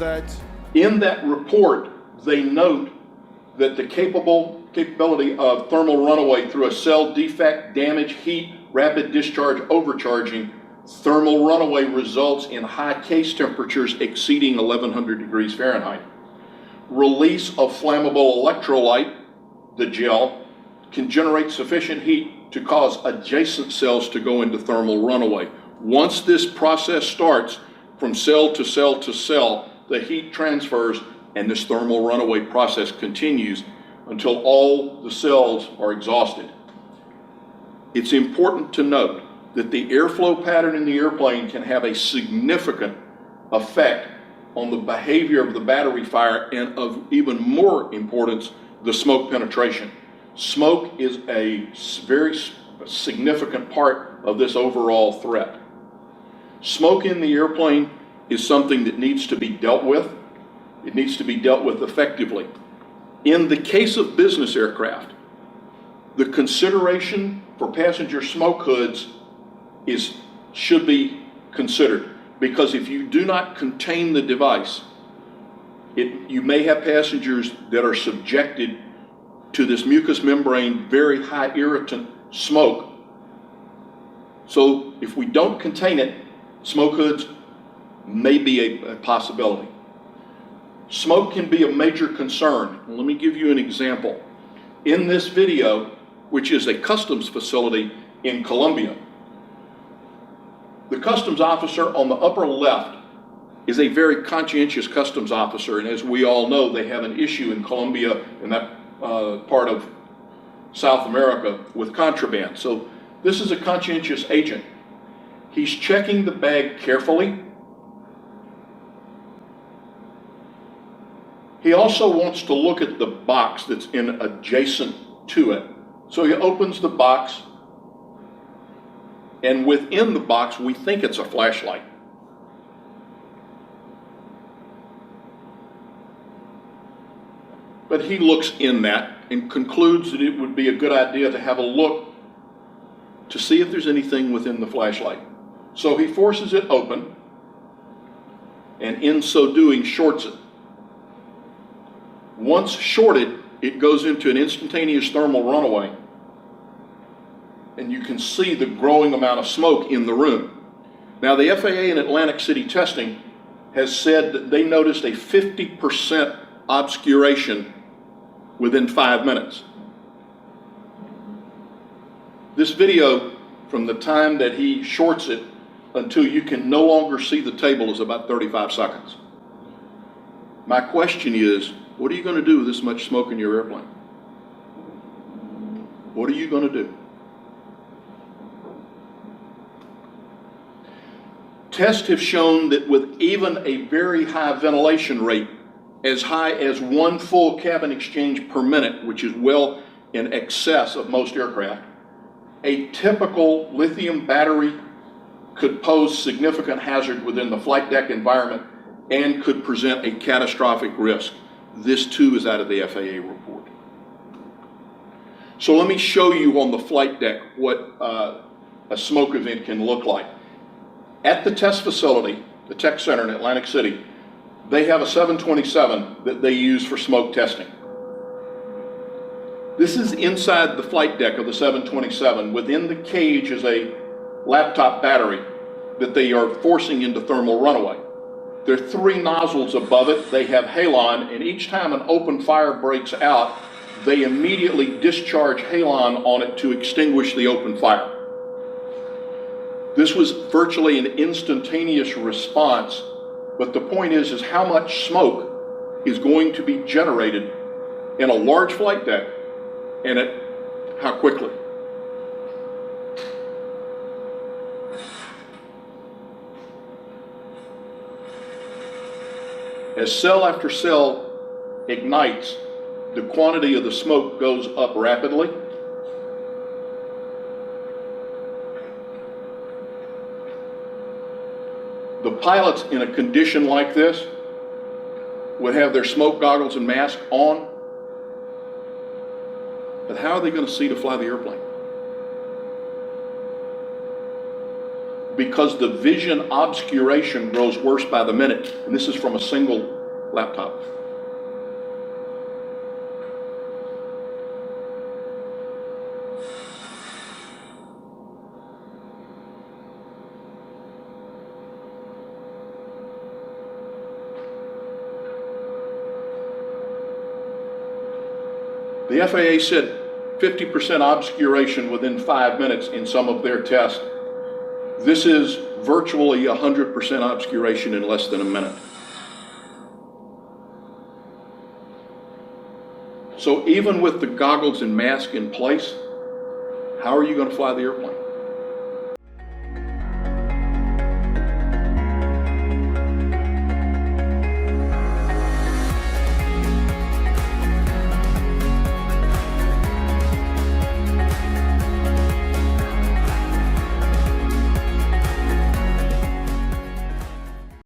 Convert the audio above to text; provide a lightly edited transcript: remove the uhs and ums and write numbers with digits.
that in that report, they note that the capability of thermal runaway through a cell defect, damage, heat, rapid discharge, overcharging, thermal runaway results in high case temperatures exceeding 1100 degrees Fahrenheit. Release of flammable electrolyte, the gel, can generate sufficient heat to cause adjacent cells to go into thermal runaway. Once this process starts, from cell to cell to cell, the heat transfers and this thermal runaway process continues until all the cells are exhausted. It's important to note that the airflow pattern in the airplane can have a significant effect on the behavior of the battery fire, and of even more importance, the smoke penetration. Smoke is a very significant part of this overall threat. Smoke in the airplane is something that needs to be dealt with. It needs to be dealt with effectively. In the case of business aircraft, the consideration for passenger smoke hoods should be considered, because if you do not contain the device, you may have passengers that are subjected to this mucous membrane, very high irritant smoke. So if we don't contain it, smoke hoods may be a possibility. Smoke can be a major concern. Let me give you an example. In this video, which is a customs facility in Colombia, the customs officer on the upper left is a very conscientious customs officer, and as we all know, they have an issue in Colombia and that part of South America with contraband. So this is a conscientious agent. He's checking the bag carefully. He also wants to look at the box that's adjacent to it. So he opens the box, and within the box, we think it's a flashlight. But he looks in that and concludes that it would be a good idea to have a look to see if there's anything within the flashlight. So he forces it open, and in so doing, shorts it. Once shorted, it goes into an instantaneous thermal runaway, and you can see the growing amount of smoke in the room. Now, the FAA in Atlantic City testing has said that they noticed a 50% obscuration within 5 minutes. This video, from the time that he shorts it until you can no longer see the table, is about 35 seconds. My question is, what are you going to do with this much smoke in your airplane? What are you going to do? Tests have shown that with even a very high ventilation rate, as high as 1 full cabin exchange per minute, which is well in excess of most aircraft, a typical lithium battery could pose significant hazard within the flight deck environment and could present a catastrophic risk. This too is out of the FAA report. So let me show you on the flight deck what a smoke event can look like. At the test facility, the tech center in Atlantic City, they have a 727 that they use for smoke testing. This is inside the flight deck of the 727. Within the cage is a laptop battery that they are forcing into thermal runaway. There are 3 nozzles above it. They have halon, and each time an open fire breaks out, they immediately discharge halon on it to extinguish the open fire. This was virtually an instantaneous response, but the point is how much smoke is going to be generated in a large flight deck, and how quickly. As cell after cell ignites, the quantity of the smoke goes up rapidly. The pilots in a condition like this would have their smoke goggles and mask on, but how are they going to see to fly the airplane? because the vision obscuration grows worse by the minute. And this is from a single laptop. The FAA said 50% obscuration within 5 minutes in some of their tests. This is virtually 100% obscuration in less than a minute. So even with the goggles and mask in place, how are you going to fly the airplane?